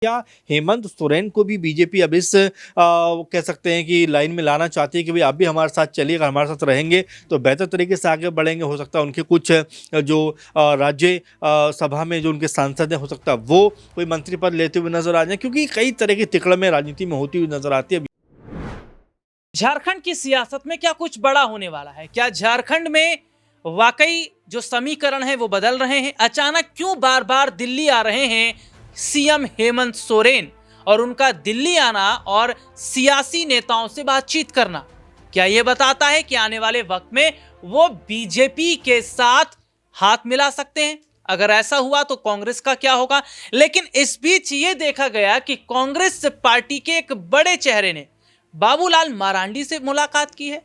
क्या हेमंत सोरेन को भी बीजेपी अब इस कह सकते हैं कि लाइन में लाना चाहती है कि भाई आप भी हमारे साथ चलिए, अगर हमारे साथ रहेंगे तो बेहतर तरीके से आगे बढ़ेंगे। हो सकता है उनके कुछ जो राज्य सभा में जो उनके सांसद हैं, हो सकता है वो कोई मंत्री पद लेते हुए नजर आ जाए, क्योंकि कई तरह की तिकड़में राजनीति में होती हुई नजर आती है। झारखंड की सियासत में क्या कुछ बड़ा होने वाला है? क्या झारखंड में वाकई जो समीकरण है वो बदल रहे हैं? अचानक क्यों बार बार दिल्ली आ रहे हैं सीएम हेमंत सोरेन, और उनका दिल्ली आना और सियासी नेताओं से बातचीत करना क्या यह बताता है कि आने वाले वक्त में वो बीजेपी के साथ हाथ मिला सकते हैं? अगर ऐसा हुआ तो कांग्रेस का क्या होगा? लेकिन इस बीच ये देखा गया कि कांग्रेस पार्टी के एक बड़े चेहरे ने बाबूलाल मरांडी से मुलाकात की है।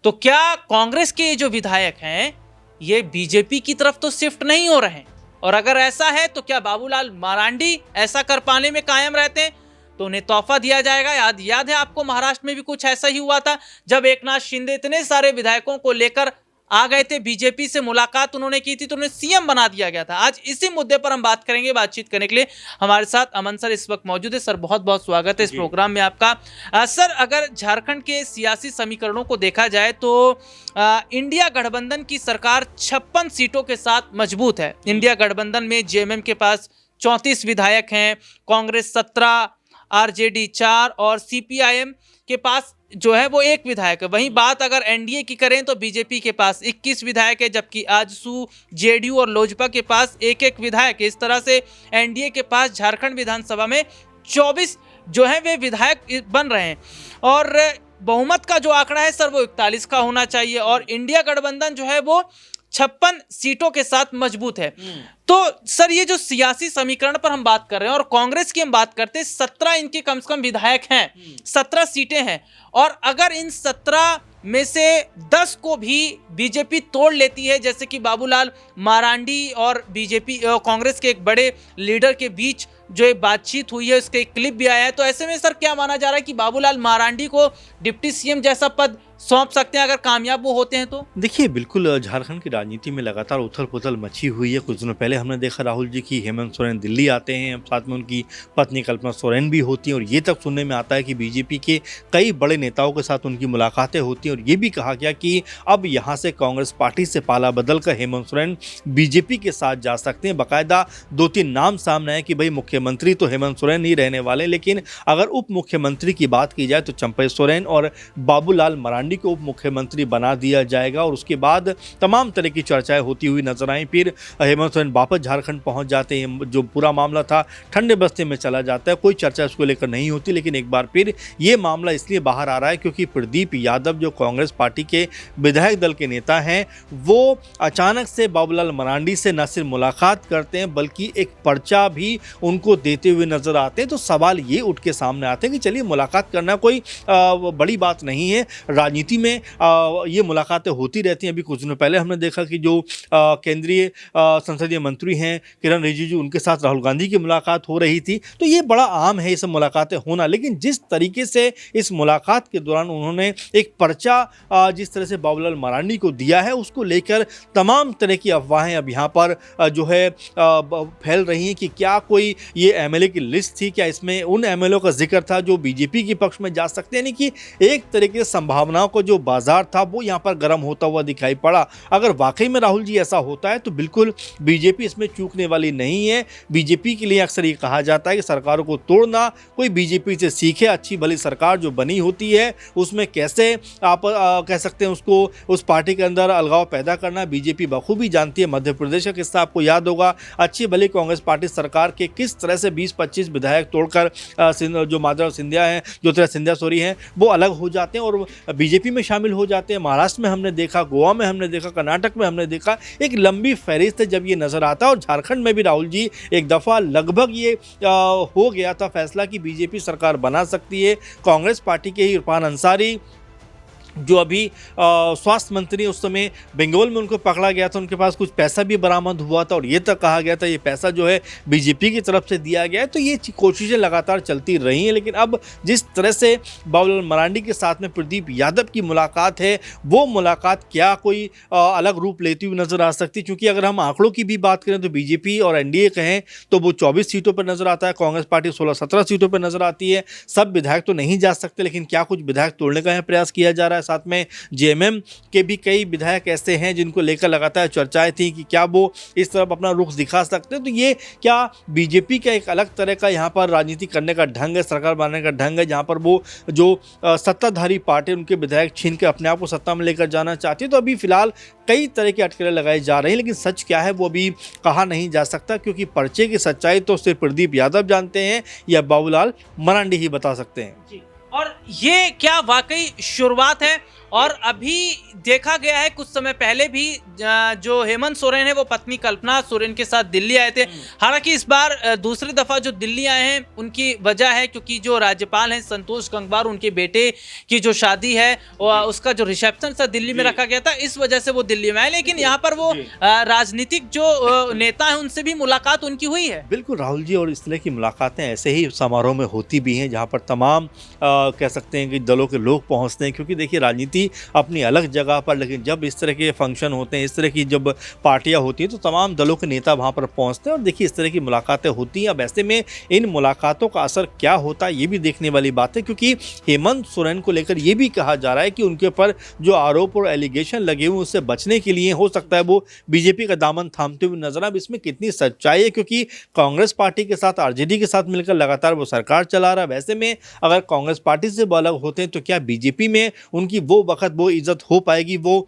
तो क्या कांग्रेस के जो विधायक हैं ये बीजेपी की तरफ तो शिफ्ट नहीं हो रहे हैं? और अगर ऐसा है तो क्या बाबूलाल मरांडी ऐसा कर पाने में कायम रहते हैं तो उन्हें तोहफा दिया जाएगा? याद है आपको, महाराष्ट्र में भी कुछ ऐसा ही हुआ था, जब एकनाथ शिंदे इतने सारे विधायकों को लेकर आ गए थे, बीजेपी से मुलाकात उन्होंने की थी तो उन्हें सीएम बना दिया गया था। आज इसी मुद्दे पर हम बात करेंगे। बातचीत करने के लिए हमारे साथ अमन सर इस वक्त मौजूद है। सर, बहुत बहुत स्वागत है इस प्रोग्राम में आपका। सर, अगर झारखंड के सियासी समीकरणों को देखा जाए तो इंडिया गठबंधन की सरकार 56 सीटों के साथ मजबूत है। इंडिया गठबंधन में जेएमएम के पास 34 विधायक हैं, कांग्रेस 17, आरजेडी 4 और सीपीआईएम के पास जो है वो 1 विधायक है। वहीं बात अगर एनडीए की करें तो बीजेपी के पास 21 विधायक है, जबकि आजसू, जेडीयू और लोजपा के पास 1-1 विधायक है। इस तरह से एनडीए के पास झारखंड विधानसभा में 24 जो है वे विधायक बन रहे हैं, और बहुमत का जो आंकड़ा है सर वो 41 का होना चाहिए, और इंडिया गठबंधन जो है वो 56 सीटों के साथ मजबूत है। तो सर, ये जो सियासी समीकरण पर हम बात कर रहे हैं और कांग्रेस की हम बात करते हैं, 17 इनके कम से कम विधायक हैं, 17 सीटें हैं, और अगर इन 17 में से 10 को भी बीजेपी तोड़ लेती है, जैसे कि बाबूलाल मरांडी और बीजेपी कांग्रेस के एक बड़े लीडर के बीच जो एक बातचीत हुई है, उसके एक क्लिप भी आया है, तो ऐसे में सर क्या माना जा रहा है कि बाबूलाल मरांडी को डिप्टी सीएम जैसा पद सौंप सकते हैं अगर कामयाब वो होते हैं तो? देखिए, बिल्कुल झारखंड की राजनीति में लगातार उथल पुथल मची हुई है। कुछ दिनों पहले हमने देखा राहुल जी की हेमंत सोरेन दिल्ली आते हैं, साथ में उनकी पत्नी कल्पना सोरेन भी होती हैं, और ये तक सुनने में आता है कि बीजेपी के कई बड़े नेताओं के साथ उनकी मुलाकातें होती हैं, और ये भी कहा गया कि अब यहाँ से कांग्रेस पार्टी से पाला बदल कर हेमंत सोरेन बीजेपी के साथ जा सकते हैं। बाकायदा 2-3 नाम सामने आए कि भाई मुख्यमंत्री तो हेमंत सोरेन ही रहने वाले, लेकिन अगर उप मुख्यमंत्री की बात की जाए तो चंपई सोरेन और बाबूलाल मरांडी को उप मुख्यमंत्री बना दिया जाएगा, और उसके बाद तमाम तरह की चर्चाएं होती हुई नजर आई। फिर हेमंत सोरेन वापस झारखंड पहुंच जाते हैं, जो पूरा मामला था ठंडे बस्ते में चला जाता है, कोई चर्चा इसको लेकर नहीं होती। लेकिन एक बार फिर ये मामला इसलिए बाहर आ रहा है क्योंकि प्रदीप यादव जो कांग्रेस पार्टी के विधायक दल के नेता हैं, वो अचानक से बाबूलाल मरांडी से न सिर्फ मुलाकात करते हैं बल्कि एक पर्चा भी उनको देते हुए नजर आते हैं। तो सवाल ये उठ के सामने आते हैं कि चलिए, मुलाकात करना कोई बड़ी बात नहीं है, राजनीति में ये मुलाकातें होती रहती हैं। अभी कुछ दिनों पहले हमने देखा कि जो केंद्रीय संसदीय मंत्री हैं किरण रिजिजू, उनके साथ राहुल गांधी की मुलाकात हो रही थी। तो ये बड़ा आम है ये सब मुलाकातें होना, लेकिन जिस तरीके से इस मुलाकात के दौरान उन्होंने एक पर्चा जिस तरह से बाबूलाल मरांडी को दिया है, उसको लेकर तमाम तरह की अफवाहें अब यहाँ पर जो है फैल रही हैं कि क्या कोई ये एमएलए की लिस्ट थी, क्या इसमें उन एमएलए का जिक्र था जो बीजेपी के पक्ष में जा सकते हैं। यानी कि एक तरीके से संभावनाओं को जो बाजार था वो यहाँ पर गर्म होता हुआ दिखाई पड़ा। अगर वाकई में राहुल जी ऐसा होता है तो बिल्कुल बीजेपी इसमें चूकने वाली नहीं है। बीजेपी के लिए अक्सर ये कहा जाता है कि सरकारों को तोड़ना कोई बीजेपी से सीखे। अच्छी भली सरकार जो बनी होती है उसमें कैसे आप कह सकते हैं उसको, उस पार्टी के अंदर अलगाव पैदा करना बीजेपी बखूबी जानती है। मध्य प्रदेश का किस्सा आपको याद होगा, अच्छी भली कांग्रेस पार्टी सरकार के किस तरह से 20-25 विधायक तोड़कर जो माधव सिंधिया हैं, ज्योतिरादित्य सिंधिया सॉरी हैं, वो अलग हो जाते हैं और बीजेपी में शामिल हो जाते हैं। महाराष्ट्र में हमने देखा, गोवा में हमने देखा, कर्नाटक में हमने देखा, एक लंबी फहरिस्त है जब ये नजर आता है। और झारखंड में भी राहुल जी एक दफ़ा लगभग ये हो गया था फैसला कि बीजेपी सरकार बना सकती है। कांग्रेस पार्टी के ही इरफान अंसारी जो अभी स्वास्थ्य मंत्री उस समय बंगाल में उनको पकड़ा गया था, उनके पास कुछ पैसा भी बरामद हुआ था और ये तक कहा गया था ये पैसा जो है बीजेपी की तरफ से दिया गया है। तो ये कोशिशें लगातार चलती रही हैं, लेकिन अब जिस तरह से बाबूलाल मरांडी के साथ में प्रदीप यादव की मुलाकात है, वो मुलाकात क्या कोई अलग रूप लेती हुई नजर आ सकती है। क्योंकि अगर हम आंकड़ों की भी बात करें तो बीजेपी और एनडीए कहें तो वो 24 सीटों पर नजर आता है, कांग्रेस पार्टी 16-17 सीटों पर नजर आती है। सब विधायक तो नहीं जा सकते, लेकिन क्या कुछ विधायक तोड़ने का प्रयास किया जा रहा है। साथ में जेएमएम के भी कई विधायक ऐसे हैं जिनको लेकर लगातार चर्चाएं थी कि क्या वो इस तरफ अपना रुख दिखा सकते हैं। तो ये क्या बीजेपी का एक अलग तरह का यहाँ पर राजनीति करने का ढंग है, सरकार बनाने का ढंग है, जहाँ पर वो जो सत्ताधारी पार्टी उनके विधायक छीन के अपने आप को सत्ता में लेकर जाना चाहती है। तो अभी फिलहाल कई तरह की अटकलें लगाई जा रही हैं, लेकिन सच क्या है वो अभी कहा नहीं जा सकता, क्योंकि पर्चे की सच्चाई तो सिर्फ प्रदीप यादव जानते हैं या बाबूलाल मरांडी ही बता सकते हैं। जी। और ये क्या वाकई शुरुआत है? और अभी देखा गया है कुछ समय पहले भी जो हेमंत सोरेन है वो पत्नी कल्पना सोरेन के साथ दिल्ली आए थे। हालांकि इस बार दूसरी दफा जो दिल्ली आए हैं उनकी वजह है क्योंकि जो राज्यपाल हैं संतोष गंगवार, उनके बेटे की जो शादी है उसका जो रिसेप्शन था दिल्ली में रखा गया था, इस वजह से वो दिल्ली में आए। लेकिन यहाँ पर वो राजनीतिक जो नेता है उनसे भी मुलाकात उनकी हुई है। बिल्कुल राहुल जी, और इस तरह की मुलाकातें ऐसे ही समारोह में होती भी हैं जहाँ पर तमाम कह सकते हैं कि दलों के लोग पहुँचते हैं। क्योंकि देखिए राजनीति अपनी अलग जगह पर, लेकिन जब इस तरह के फंक्शन होते हैं, इस तरह की जब पार्टियां होती हैं तो तमाम दलों के नेता वहां पर पहुंचते हैं और देखिए इस तरह की मुलाकातें होती हैं। अब ऐसे में इन मुलाकातों का असर क्या होता है ये भी देखने वाली बात है, क्योंकि हेमंत सोरेन को लेकर ये भी कहा जा रहा है कि उनके ऊपर जो आरोप और एलिगेशन लगे हुए उससे बचने के लिए हो सकता है वो बीजेपी का दामन थामते हुए नजर। अब इसमें कितनी सच्चाई है, क्योंकि कांग्रेस पार्टी के साथ आरजेडी के साथ मिलकर लगातार वो सरकार चला रहा है। वैसे में अगर कांग्रेस पार्टी से अलग होते हैं तो क्या बीजेपी में उनकी वो वक्त वो इज्जत हो पाएगी, वो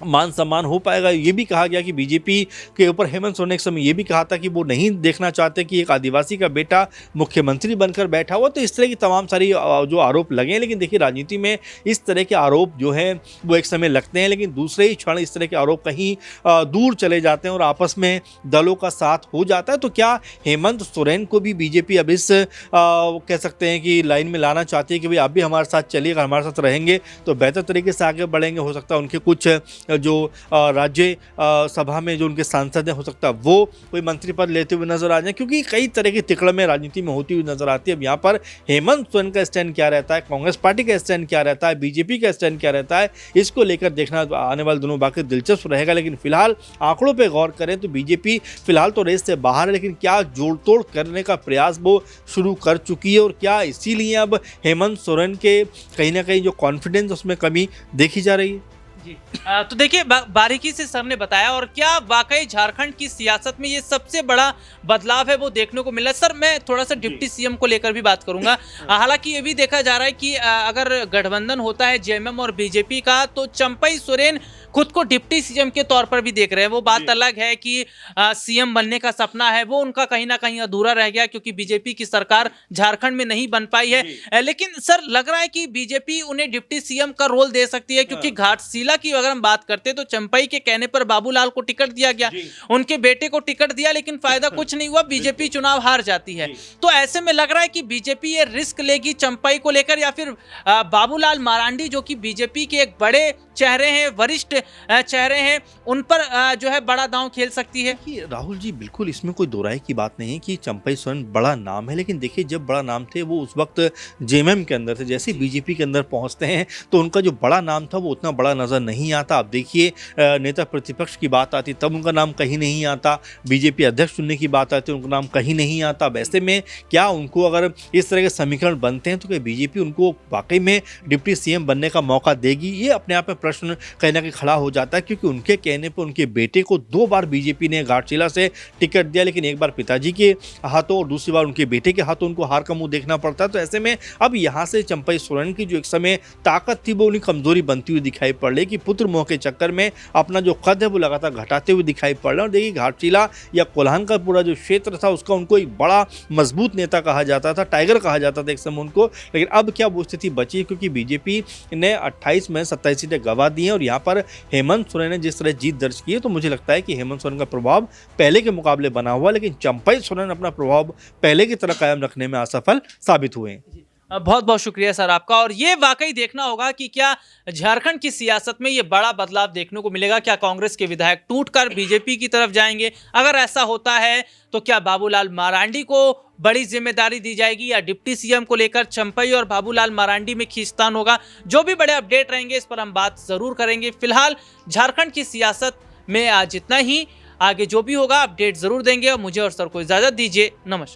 मान सम्मान हो पाएगा? ये भी कहा गया कि बीजेपी के ऊपर हेमंत सोरेन ने एक समय ये भी कहा था कि वो नहीं देखना चाहते कि एक आदिवासी का बेटा मुख्यमंत्री बनकर बैठा हुआ। तो इस तरह की तमाम सारी जो आरोप लगे हैं, लेकिन देखिए राजनीति में इस तरह के आरोप जो है वो एक समय लगते हैं, लेकिन दूसरे ही क्षण इस तरह के आरोप कहीं दूर चले जाते हैं और आपस में दलों का साथ हो जाता है। तो क्या हेमंत सोरेन को भी बीजेपी अब इस कह सकते हैं कि लाइन में लाना चाहती है कि भाई आप भी हमारे साथ चलिए, अगर हमारे साथ रहेंगे तो बेहतर तरीके से आगे बढ़ेंगे। हो सकता है उनके कुछ जो राज्य सभा में जो उनके सांसद हैं हो सकता है वो कोई मंत्री पद लेते हुए नजर आ जाए, क्योंकि कई तरह की तिकड़में राजनीति में होती हुई नजर आती है। अब यहाँ पर हेमंत सोरेन का स्टैंड क्या रहता है, कांग्रेस पार्टी का स्टैंड क्या रहता है, बीजेपी का स्टैंड क्या रहता है, इसको लेकर देखना आने वाले दिनों बाकी दिलचस्प रहेगा। लेकिन फिलहाल आंकड़ों पर गौर करें तो बीजेपी फिलहाल तो रेस से बाहर है, लेकिन क्या जोड़ तोड़ करने का प्रयास वो शुरू कर चुकी है और क्या इसीलिए अब हेमंत सोरेन के कहीं ना कहीं जो कॉन्फिडेंस उसमें कमी देखी जा रही है। जी। तो देखिए बारीकी से सर ने बताया, और क्या वाकई झारखंड की सियासत में ये सबसे बड़ा बदलाव है वो देखने को मिला। सर मैं थोड़ा सा डिप्टी सीएम को लेकर भी बात करूंगा। हालांकि ये भी देखा जा रहा है कि अगर गठबंधन होता है जेएमएम और बीजेपी का तो चंपई सोरेन खुद को डिप्टी सीएम के तौर पर भी देख रहे हैं। वो बात अलग है कि सीएम बनने का सपना है वो उनका कहीं ना कहीं अधूरा रह गया क्योंकि बीजेपी की सरकार झारखंड में नहीं बन पाई है। लेकिन सर लग रहा है कि बीजेपी उन्हें डिप्टी सीएम का रोल दे सकती है, क्योंकि घाटशिला की अगर हम बात करते तो चंपई के कहने पर बाबूलाल को टिकट दिया गया, उनके बेटे को टिकट दिया, लेकिन फायदा कुछ नहीं हुआ, बीजेपी चुनाव हार जाती है। तो ऐसे में लग रहा है कि बीजेपी ये रिस्क लेगी चंपई को लेकर, या फिर बाबूलाल मरांडी जो कि बीजेपी के एक बड़े चेहरे हैं, वरिष्ठ चेहरे हैं, उन पर जो है बड़ा दांव खेल सकती है। राहुल जी बिल्कुल इसमें कोई दो राय की बात नहीं है कि चंपई सोरेन बड़ा नाम है, लेकिन देखिए जब बड़ा नाम थे वो उस वक्त जेएमएम के अंदर थे, जैसे बीजेपी के अंदर पहुंचते हैं तो उनका जो बड़ा नाम था वो उतना बड़ा नजर नहीं आता। अब देखिए नेता प्रतिपक्ष की बात आती तब उनका नाम कहीं नहीं आता, बीजेपी अध्यक्ष चुनने की बात आती उनका नाम कहीं नहीं आता। अब ऐसे में क्या उनको अगर इस तरह के समीकरण बनते हैं तो क्या बीजेपी उनको वाकई में डिप्टी सीएम बनने का मौका देगी? ये अपने आप में प्रश्न कहीं ना कहीं खड़ा हो जाता है, क्योंकि उनके कहने पर उनके बेटे को 2 बार बीजेपी ने घाटशिला से टिकट दिया, लेकिन एक बार पिताजी के हाथों और दूसरी बार उनके बेटे के हाथों उनको हार का मुंह देखना पड़ता है। तो ऐसे में अब यहाँ से चंपई सोरेन की जो एक समय ताकत थी वो उन्हें कमजोरी बनती हुई दिखाई पड़ रही कि पुत्र मोह के चक्कर में अपना जो कद है वो लगातार घटाते हुए दिखाई पड़ रहा है। और देखिए घाटशिला या कोल्हान का पूरा जो क्षेत्र था उसका उनको एक बड़ा मजबूत नेता कहा जाता था, टाइगर कहा जाता था एक समय उनको। लेकिन अब क्या वो स्थिति बची, क्योंकि बीजेपी ने 28 में 27 सीटें गंवा दी हैं और यहाँ पर हेमंत सोरेन ने जिस तरह जीत दर्ज की है तो मुझे लगता है कि हेमंत सोरेन का प्रभाव पहले के मुकाबले बना हुआ, लेकिन चंपई सोरेन अपना प्रभाव पहले की तरह कायम रखने में असफल साबित हुए हैं। बहुत बहुत शुक्रिया सर आपका। और ये वाकई देखना होगा कि क्या झारखंड की सियासत में ये बड़ा बदलाव देखने को मिलेगा। क्या कांग्रेस के विधायक टूटकर बीजेपी की तरफ जाएंगे? अगर ऐसा होता है तो क्या बाबूलाल मरांडी को बड़ी जिम्मेदारी दी जाएगी, या डिप्टी सीएम को लेकर चंपई और बाबूलाल मरांडी में खींचतान होगा? जो भी बड़े अपडेट रहेंगे इस पर हम बात जरूर करेंगे। फिलहाल झारखंड की सियासत में आज इतना ही। आगे जो भी होगा अपडेट जरूर देंगे। और मुझे और सर को इजाजत दीजिए। नमस्कार।